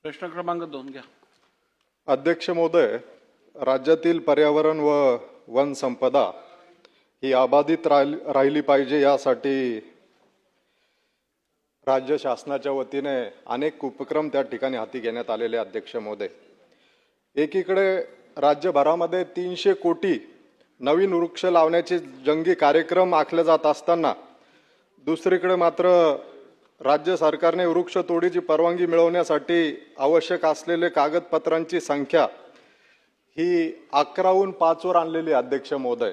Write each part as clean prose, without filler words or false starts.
प्रश्न क्रमांक 2 घ्या. अध्यक्ष महोदय, राज्यातील पर्यावरण व वन संपदा ही अबाधित राहिली पाहिजे यासाठी राज्य शासनाच्या वतीने अनेक उपक्रम त्या ठिकाणी हाती घेण्यात आलेले. अध्यक्ष महोदय, एकीकडे राज्यभरामध्ये 300 कोटी नवीन वृक्ष लावण्याचे जंगी कार्यक्रम आखले जात असताना दुसरीकडे मात्र राज्य सरकारने वृक्षतोडीची परवानगी मिळवण्यासाठी आवश्यक असलेले कागदपत्रांची संख्या ही 11हून 5 वर आणलेली. अध्यक्ष महोदय,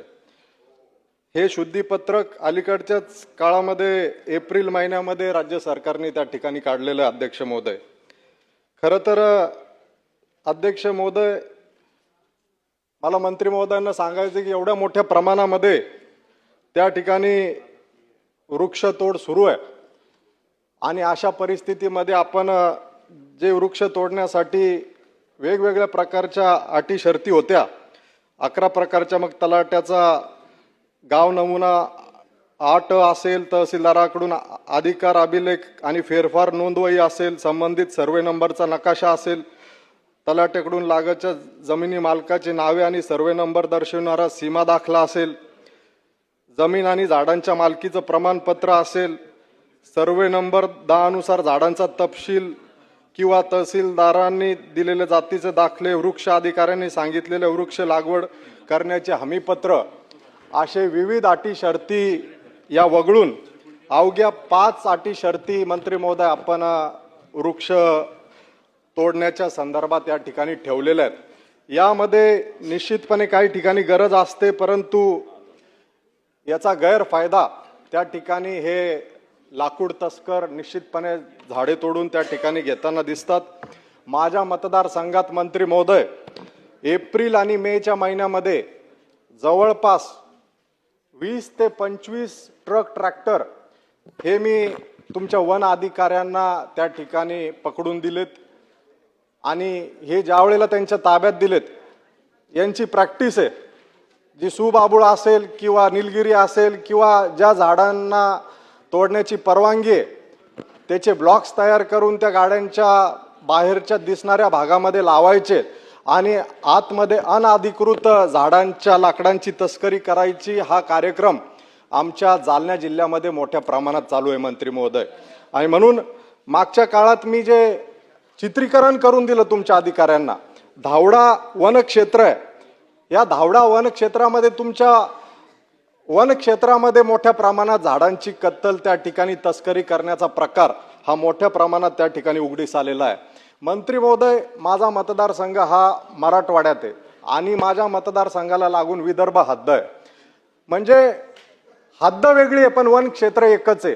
हे शुद्धीपत्रक अलीकडच्याच काळामध्ये एप्रिल महिन्यामध्ये राज्य सरकारने त्या ठिकाणी काढलेलं. अध्यक्ष महोदय, खरं तर अध्यक्ष महोदय, मला मंत्री महोदयांना सांगायचं की एवढ्या मोठ्या प्रमाणामध्ये त्या ठिकाणी वृक्षतोड सुरू आहे आणि अशा परिस्थितीमध्ये आपण जे वृक्ष तोडण्यासाठी वेगवेगळ्या प्रकारच्या अटी शर्ती होत्या, 11 प्रकारच्या, मग तलाट्याचा गाव नमुना 8 असेल, तहसीलदाराकडून अधिकार अभिलेख आणि फेरफार नोंदवही असेल, संबंधित सर्वे नंबरचा नकाशा असेल, तलाट्याकडून लागतच्या जमिनी मालकाची नावे आणि सर्वे नंबर दर्शवणारा सीमा दाखला असेल, जमीन आणि झाडांच्या मालकीचं प्रमाणपत्र असेल, सर्वे नंबर 10 नुसार झाडांचा तपशील किंवा तहसीलदारांनी दिलेले जातीचे दाखले, वृक्ष अधिकाऱ्यांनी सांगितलेले वृक्ष लागवड करण्याचे हमीपत्र, असे विविध अटी शर्ती या वगळून अवघ्या 5 अटी शर्ती मंत्री महोदय आपण वृक्ष तोडण्याच्या संदर्भात या ठिकाणी ठेवलेल्या आहेत. यामध्ये निश्चितपणे काही ठिकाणी गरज असते, परंतु याचा गैरफायदा त्या ठिकाणी हे लाकूड तस्कर निश्चितपणे झाडे तोडून त्या ठिकाणी घेताना दिसतात. माझ्या मतदारसंघात मंत्री महोदय एप्रिल आणि मेच्या महिन्यामध्ये जवळपास 20 ते 25 ट्रक ट्रॅक्टर हे मी तुमच्या वन अधिकाऱ्यांना त्या ठिकाणी पकडून दिलेत आणि हे ज्या वेळेला त्यांच्या ताब्यात दिलेत, यांची प्रॅक्टिस आहे, जी सुबाबुळ असेल किंवा निलगिरी असेल किंवा ज्या झाडांना तोडण्याची परवानगी आहे त्याचे ब्लॉक्स तयार करून त्या गाड्यांच्या बाहेरच्या दिसणाऱ्या भागामध्ये लावायचे आणि आतमध्ये अनधिकृत झाडांच्या लाकडांची तस्करी करायची. हा कार्यक्रम आमच्या जालना जिल्ह्यामध्ये मोठ्या प्रमाणात चालू आहे मंत्री महोदय. आणि म्हणून मागच्या काळात मी जे चित्रीकरण करून दिलं तुमच्या अधिकाऱ्यांना, धावडा वनक्षेत्र आहे, या धावडा वनक्षेत्रामध्ये तुमच्या वनक्षेत्रामध्ये मोठ्या प्रमाणात झाडांची कत्तल, त्या ठिकाणी तस्करी करण्याचा प्रकार हा मोठ्या प्रमाणात त्या ठिकाणी उघडीस आलेला आहे. मंत्री महोदय, माझा मतदारसंघ हा मराठवाड्यात आहे आणि माझ्या मतदारसंघाला लागून विदर्भ हद्द आहे. म्हणजे हद्द वेगळी आहे पण वन क्षेत्र एकच आहे.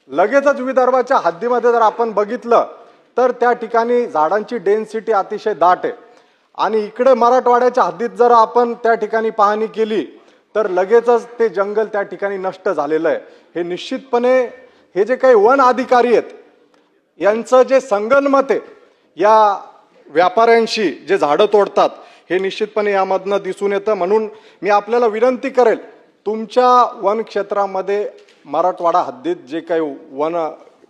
लगेचच विदर्भाच्या हद्दीमध्ये जर आपण बघितलं तर त्या ठिकाणी झाडांची डेन्सिटी अतिशय दाट आहे आणि इकडे मराठवाड्याच्या हद्दीत जर आपण त्या ठिकाणी पाहणी केली तर लगेचच ते जंगल त्या ठिकाणी नष्ट झालेलं आहे. हे निश्चितपणे हे जे काही वन अधिकारी आहेत यांचं जे संगनमत आहे या व्यापाऱ्यांशी जे झाडं तोडतात, हे निश्चितपणे यामधनं दिसून येतं. म्हणून मी आपल्याला विनंती करेल, तुमच्या वन क्षेत्रामध्ये मराठवाडा हद्दीत जे काही वन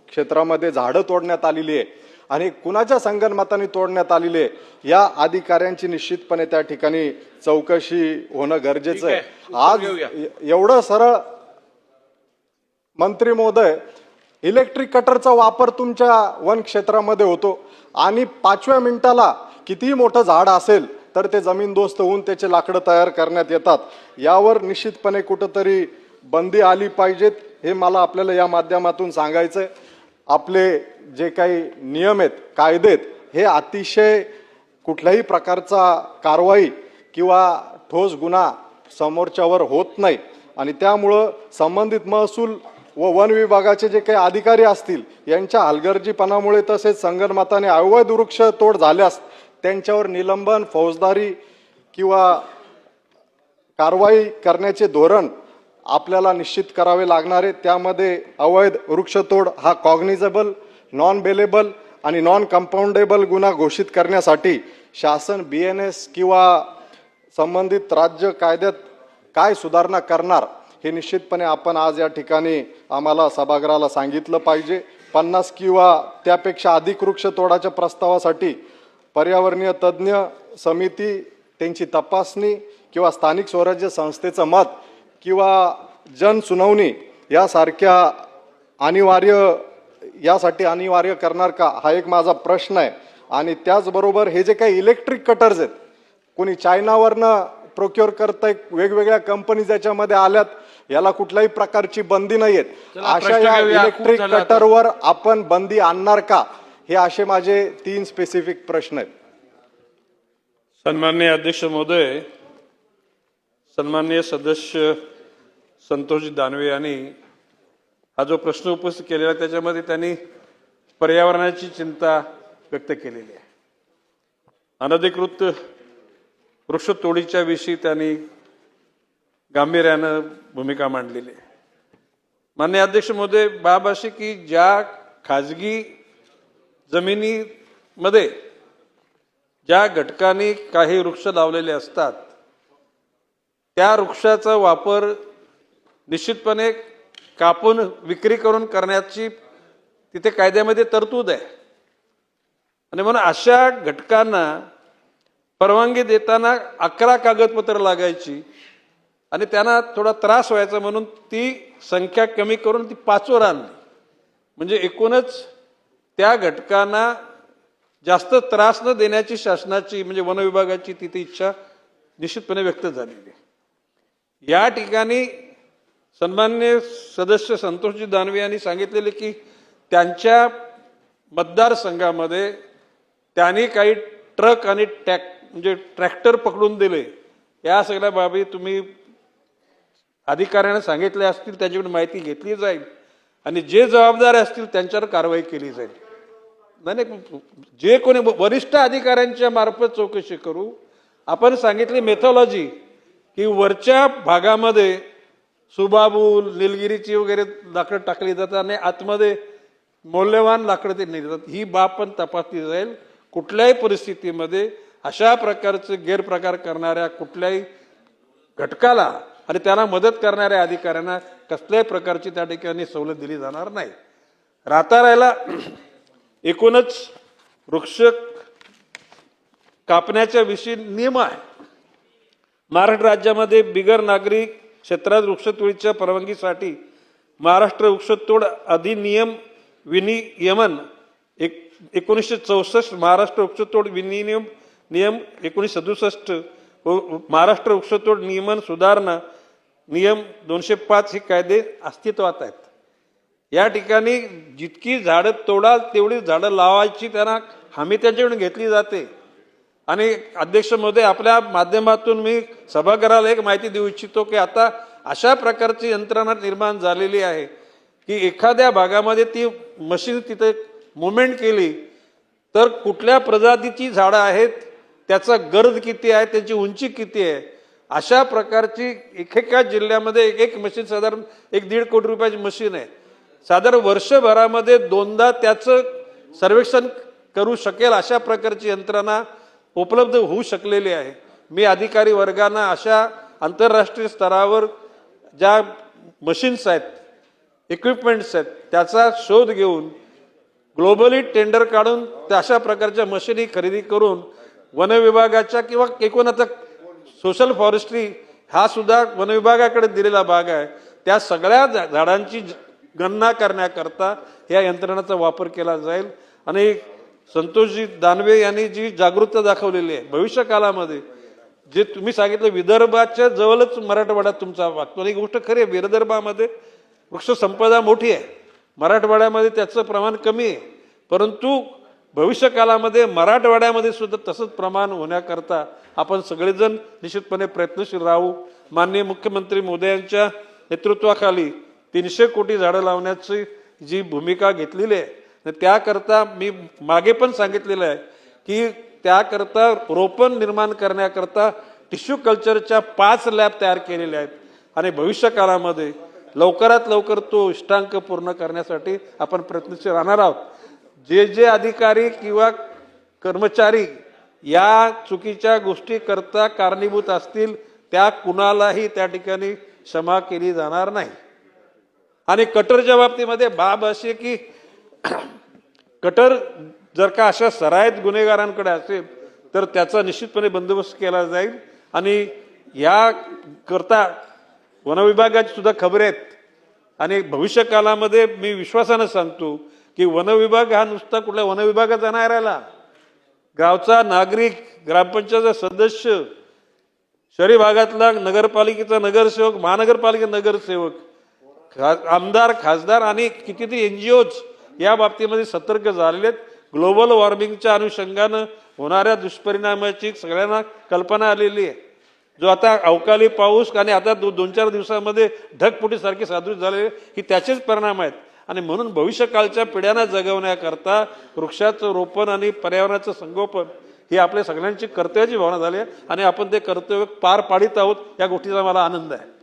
क्षेत्रामध्ये झाडं तोडण्यात आलेली आहे आणि कुणाच्या संगनमताने तोडण्यात आलेली आहे, या अधिकाऱ्यांची निश्चितपणे त्या ठिकाणी चौकशी होणं गरजेचं आहे. आज एवढं सरळ मंत्री महोदय, इलेक्ट्रिक कटरचा वापर तुमच्या वन क्षेत्रामध्ये होतो आणि 5व्या मिनिटाला कितीही मोठं झाड असेल तर ते जमीनदोस्त होऊन त्याचे लाकडं तयार करण्यात येतात. यावर निश्चितपणे कुठंतरी बंदी आली पाहिजेत, हे मला आपल्याला या माध्यमातून सांगायचंय. आपले जे काही नियम आहेत, कायदे आहेत, हे अतिशय कुठल्याही प्रकारचा कारवाई किंवा ठोस गुन्हा समोरच्यावर होत नाही आणि त्यामुळं संबंधित महसूल व वन विभागाचे जे काही अधिकारी असतील यांच्या हलगर्जीपणामुळे तसेच संगनमताने अवैध वृक्ष तोड झाल्यास त्यांच्यावर निलंबन, फौजदारी किंवा कारवाई करण्याचे धोरण आपल्याला निश्चित करावे लागणार आहे. त्यामध्ये अवैध वृक्षतोड हा कॉग्निजेबल, नॉन बेलेबल आणि नॉन कंपाऊंडेबल गुन्हा घोषित करण्यासाठी शासन BNS किंवा संबंधित राज्य कायद्यात काय सुधारणा करणार हे निश्चितपणे आपण आज या ठिकाणी आम्हाला सभागृहाला सांगितलं पाहिजे. 50 किंवा त्यापेक्षा अधिक वृक्ष तोडाच्या प्रस्तावासाठी पर्यावरणीय तज्ज्ञ समिती त्यांची तपासणी किंवा स्थानिक स्वराज्य संस्थेचं मत किंवा जनसुनावणी यासाठी अनिवार्य करणार का, हा एक माझा प्रश्न आहे. आणि त्याचबरोबर हे जे काही इलेक्ट्रिक कटर्स आहेत, कोणी चायनावरनं प्रोक्युअर करताय, वेगवेगळ्या कंपनीज याच्यामध्ये आल्यात, याला कुठल्याही प्रकारची बंदी नाहीये. अशा या इलेक्ट्रिक कटरवर आपण बंदी आणणार का, हे असे माझे 3 स्पेसिफिक प्रश्न आहेत. सन्माननीय अध्यक्ष महोदय, सन्माननीय सदस्य संतोषजी दानवे यांनी हा जो प्रश्न उपस्थित केलेला त्याच्यामध्ये त्यांनी पर्यावरणाची चिंता व्यक्त केलेली आहे. अनधिकृत वृक्षतोडीच्या विषयी त्यांनी गांभीर्यानं भूमिका मांडलेली आहे. माननीय अध्यक्ष महोदय, बाब अशी की ज्या खाजगी जमिनीमध्ये ज्या घटकांनी काही वृक्ष लावलेले असतात त्या वृक्षाचा वापर निश्चितपणे कापून विक्री करून करण्याची तिथे कायद्यामध्ये तरतूद आहे. आणि म्हणून अशा घटकांना परवानगी देताना 11 कागदपत्र लागायची आणि त्यांना थोडा त्रास व्हायचा म्हणून ती संख्या कमी करून ती 5वर आणली. म्हणजे एकूणच त्या घटकांना जास्त त्रास न देण्याची शासनाची म्हणजे वन विभागाची तिथे इच्छा निश्चितपणे व्यक्त झालेली आहे. या ठिकाणी सन्माननीय सदस्य संतोषजी दानवे यांनी सांगितलेले की त्यांच्या मतदारसंघामध्ये त्यांनी काही ट्रक आणि म्हणजे ट्रॅक्टर पकडून दिले. या सगळ्या बाबी तुम्ही अधिकाऱ्यांना सांगितले असतील, त्याच्याकडून माहिती घेतली जाईल आणि जे जबाबदार असतील त्यांच्यावर कारवाई केली जाईल. नाही, जे कोणी वरिष्ठ अधिकाऱ्यांच्या मार्फत चौकशी करू. आपण सांगितली मेथॉलॉजी की वरच्या भागामध्ये सुबाबूल, निलगिरीची वगैरे लाकडं टाकली जातात आणि आतमध्ये मौल्यवान लाकडं ते निघतात. ही बाब पण तपासली जाईल. कुठल्याही परिस्थितीमध्ये अशा प्रकारचे गैरप्रकार करणाऱ्या कुठल्याही घटकाला आणि त्यांना मदत करणाऱ्या अधिकाऱ्यांना कसल्याही प्रकारची त्या ठिकाणी सवलत दिली जाणार नाही. राहता एकूणच वृक्ष कापण्याच्या विषयी नियम आहे. महाराष्ट्र राज्यामध्ये बिगर नागरी क्षेत्रात वृक्षतोडीच्या परवानगीसाठी महाराष्ट्र वृक्षतोड अधिनियम विनियमन 1964, महाराष्ट्र वृक्षतोड विनियम नियम 1967 व महाराष्ट्र वृक्षतोड नियमन सुधारणा नियम 205 हे कायदे अस्तित्वात आहेत. या ठिकाणी जितकी झाडं तोडाल तेवढी झाडं लावायची त्यांना हमी त्यांच्याकडून घेतली जाते. आणि अध्यक्ष महोदय, आपल्या माध्यमातून मी सभागृहाला एक माहिती देऊ इच्छितो की आता अशा प्रकारची यंत्रणा निर्माण झालेली आहे की एखाद्या भागामध्ये ती मशीन तिथे मुवमेंट केली तर कुठल्या प्रजातीची झाडं आहेत, त्याचा गर्द किती आहे, त्याची उंची किती आहे, अशा प्रकारची एकेका जिल्ह्यामध्ये एक मशीन साधारण 1-1.5 कोटी रुपयाची मशीन आहे. साधारण वर्षभरामध्ये 2दा त्याचं सर्वेक्षण करू शकेल अशा प्रकारची यंत्रणा उपलब्ध होऊ शकलेली आहे. मी अधिकारी वर्गांना अशा आंतरराष्ट्रीय स्तरावर ज्या मशीन्स आहेत, इक्विपमेंट्स आहेत, त्याचा शोध घेऊन ग्लोबली टेंडर काढून अशा प्रकारच्या मशीनी खरेदी करून वन विभागाच्या किंवा एकूण आता सोशल फॉरेस्ट्री हा सुद्धा वन विभागाकडे दिलेला भाग आहे, त्या सगळ्या झाडांची गणना करण्याकरता या यंत्रणाचा वापर केला जाईल. आणि संतोषजी दानवे यांनी जी जागरूकता दाखवलेली आहे, भविष्य काळामध्ये जे तुम्ही सांगितलं विदर्भाच्या जवळच मराठवाड्यात तुमचा वागतो, आणि गोष्ट खरी आहे, विदर्भामध्ये वृक्ष संपदा मोठी आहे, मराठवाड्यामध्ये त्याचं प्रमाण कमी आहे. परंतु भविष्य काळामध्ये मराठवाड्यामध्ये सुद्धा तसंच प्रमाण होण्याकरता आपण सगळेजण निश्चितपणे प्रयत्नशील राहू. माननीय मुख्यमंत्री मोदयांच्या नेतृत्वाखाली 300 कोटी झाडं लावण्याची जी भूमिका घेतलेली आहे, त्याकरता मी मागे पण सांगितलेलं आहे की त्याकरता रोपण निर्माण करण्याकरता टिश्यू कल्चरच्या 5 लॅब तयार केलेल्या आहेत आणि भविष्य काळामध्ये लवकरात लवकर तो इष्टांक पूर्ण करण्यासाठी आपण प्रयत्नशील राहणार आहोत. जे अधिकारी किंवा कर्मचारी या चुकीच्या गोष्टी करता कारणीभूत असतील त्या कुणालाही त्या ठिकाणी क्षमा केली जाणार नाही. आणि कटरच्या बाबतीमध्ये बाब अशी की कटर जर का अशा सराईत गुन्हेगारांकडे असेल तर त्याचा निश्चितपणे बंदोबस्त केला जाईल. आणि या करता वनविभागाची सुद्धा खबरी आहेत. आणि भविष्य काळामध्ये मी विश्वासानं सांगतो की वनविभाग हा नुसता कुठल्या वनविभागाचा नाही राहिला. गावचा नागरिक, ग्रामपंचायतचा सदस्य, शहरी भागातला नगरपालिकेचा नगरसेवक, महानगरपालिका नगरसेवक, आमदार, खासदार आणि कितीतरी NGOज या बाबतीमध्ये सतर्क झालेले आहेत. ग्लोबल वॉर्मिंगच्या अनुषंगानं होणाऱ्या दुष्परिणामाची सगळ्यांना कल्पना आलेली आहे. जो आता अवकाळी पाऊस आणि आता 2-4 दिवसामध्ये ढगफुटीसारखे सदृश झालेले ही त्याचेच परिणाम आहेत. आणि म्हणून भविष्यकाळच्या पिढ्यांना जगवण्याकरता वृक्षाचं रोपण आणि पर्यावरणाचं संगोपन ही आपल्या सगळ्यांची कर्तव्याची भावना झाली आहे. आणि आपण ते कर्तव्य पार पाडित आहोत या गोष्टीचा मला आनंद आहे.